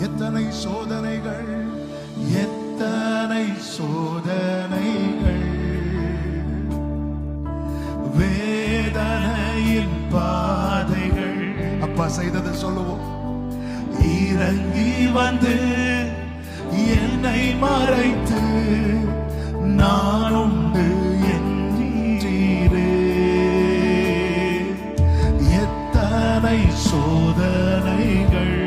எத்தனை சோதனைகள், எத்தனை சோதனைகள், வேதனையின் பாதைகள். அப்பா செய்ததை சொல்லுவோம். இறங்கி வந்து என்னை மறைத்து நான் உண்டு என்றீரே. எத்தனை சோதனைகள்,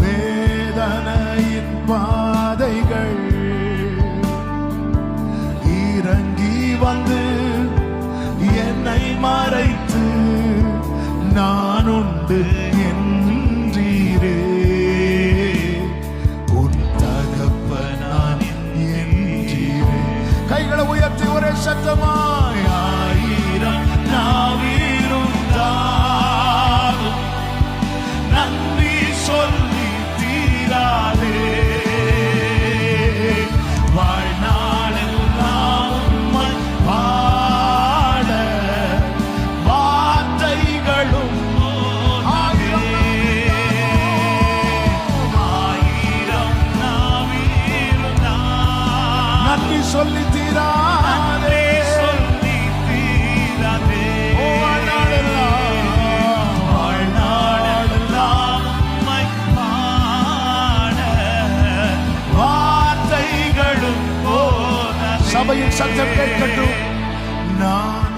வேதனையின் பாதைகள், இறங்கி வந்து என்னை மறைத்து நான் உண்டு என்றீரே. உன் தகப்பனான் என்றீரே. கைகளை உயர்த்தி ஒரே சத்தமாய் ஆயிரம் நாவிருந்தாலும் நன்றி சொல்லி தீராதே. வாழ்நாளெல்லாம் உம்மை பாட வார்த்தைகளும் நன்றி சொல்லி தீராதே. வாழ்நாளெல்லாம் உம்மை பாட வார்த்தைகளும் சபையின் சத்தம் கேட்கட்டும். நான்